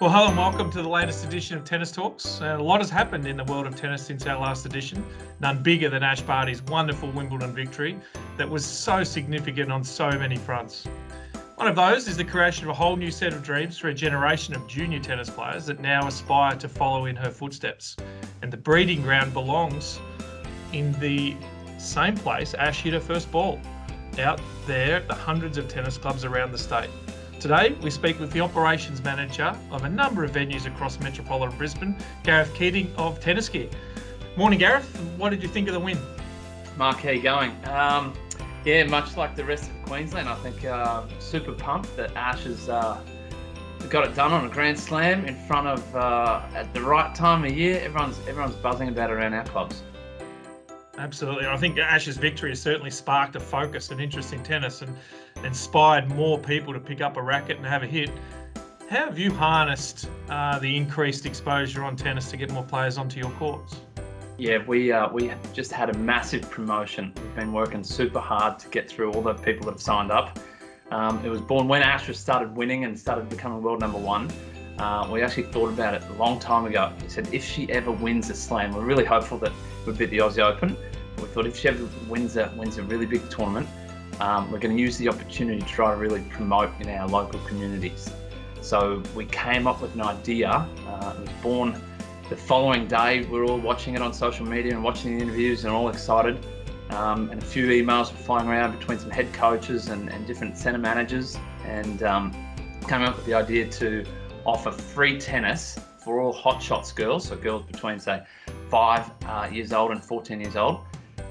Well, hello and welcome to the latest edition of Tennis Talks. A lot has happened in the world of tennis since our last edition, none bigger than Ash Barty's wonderful Wimbledon victory that was so significant on so many fronts. One of those is the creation of a whole new set of dreams for a generation of junior tennis players that now aspire to follow in her footsteps. And the breeding ground belongs in the same place Ash hit her first ball, out there at the hundreds of tennis clubs around the state. Today, we speak with the operations manager of a number of venues across metropolitan Brisbane, Gareth Keating of Tennis Gear. Morning, Gareth. What did you think of the win? Mark, how you going? Yeah, much like the rest of Queensland, I think super pumped that Ash has got it done on a Grand Slam in front of at the right time of year. Everyone's buzzing about it around our clubs. Absolutely. I think Ash's victory has certainly sparked a focus and interest in tennis and inspired more people to pick up a racket and have a hit. How have you harnessed the increased exposure on tennis to get more players onto your courts? Yeah, we just had a massive promotion. We've been working super hard to get through all the people that have signed up. It was born when Ash started winning and started becoming world number one. We actually thought about it a long time ago. We said if she ever wins a slam, we're really hopeful that we'd beat the Aussie Open. We thought if she ever wins a really big tournament, we're going to use the opportunity to try to really promote in our local communities. So we came up with an idea. It was born the following day. We were all watching it on social media and watching the interviews and all excited. And a few emails were flying around between some head coaches and different centre managers, and came up with the idea to offer free tennis for all hot shots girls, so girls between say 5 years old and 14 years old,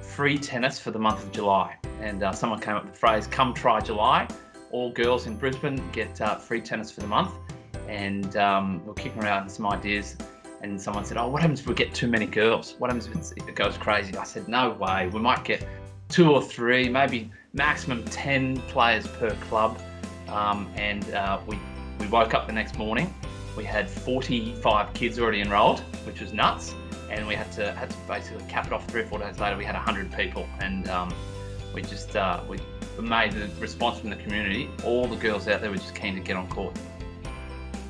free tennis for the month of July. And someone came up with the phrase, come try July. All girls in Brisbane get free tennis for the month. And we're kicking around some ideas, and someone said, oh, what happens if we get too many girls? What happens if it goes crazy? I said, no way, we might get 2 or 3, maybe maximum 10 players per club. We woke up the next morning, we had 45 kids already enrolled, which was nuts. And we had to basically cap it off 3 or 4 days later. We had 100 people, and we made the response from the community. All the girls out there were just keen to get on court.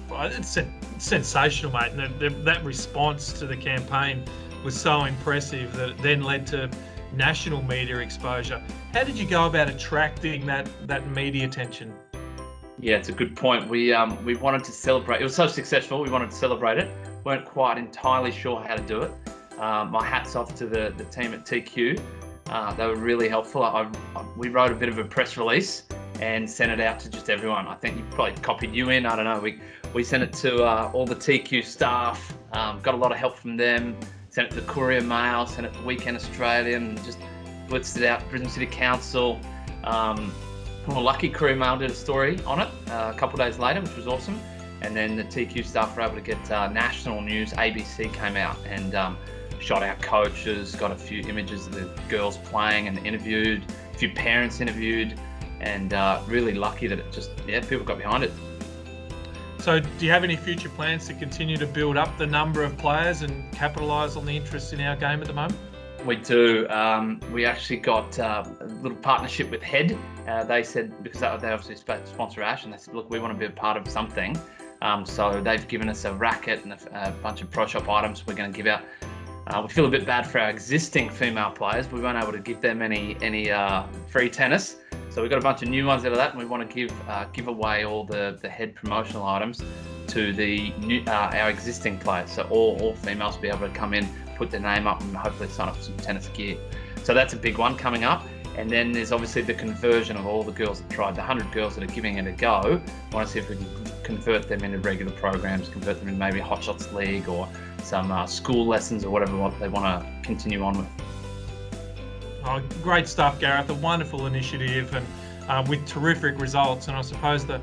Well, it's sensational, mate. And that response to the campaign was so impressive that it then led to national media exposure. How did you go about attracting that media attention? Yeah, it's a good point. We wanted to celebrate. It was so successful. We wanted to celebrate it. Weren't quite entirely sure how to do it. My hat's off to the team at TQ. They were really helpful. We wrote a bit of a press release and sent it out to just everyone. I think you probably copied you in. I don't know. We sent it to all the TQ staff. Got a lot of help from them. Sent it to the Courier Mail. Sent it to Weekend Australian. Just blitzed it out. Brisbane City Council. Well, lucky Courier Mail did a story on it a couple of days later, which was awesome. And then the TQ staff were able to get national news. ABC came out and shot our coaches, got a few images of the girls playing and interviewed, a few parents interviewed, and really lucky that people got behind it. So do you have any future plans to continue to build up the number of players and capitalise on the interest in our game at the moment? We do. We actually got a little partnership with Head. They said, because they obviously sponsor Ash, and they said, look, we want to be a part of something. So they've given us a racket and a bunch of Pro Shop items we're going to give out. We feel a bit bad for our existing female players. We weren't able to give them any free tennis. So we've got a bunch of new ones out of that, and we want to give away all the Head promotional items to our existing players. So all females will be able to come in, put their name up, and hopefully sign up for some tennis gear. So that's a big one coming up. And then there's obviously the conversion of all the girls that tried, the 100 girls that are giving it a go. I want to see if we can convert them into regular programs, convert them into maybe a Hot Shots League or some school lessons or whatever they want to continue on with. Oh, great stuff, Gareth. A wonderful initiative and with terrific results. And I suppose the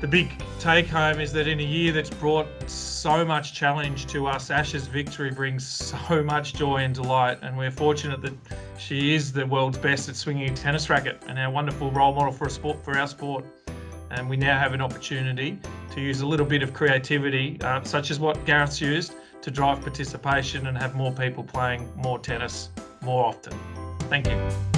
big take home is that in a year that's brought so much challenge to us, Ash's victory brings so much joy and delight, and we're fortunate that she is the world's best at swinging a tennis racket and our wonderful role model for our sport. And we now have an opportunity to use a little bit of creativity, such as what Gareth's used, to drive participation and have more people playing more tennis more often. Thank you.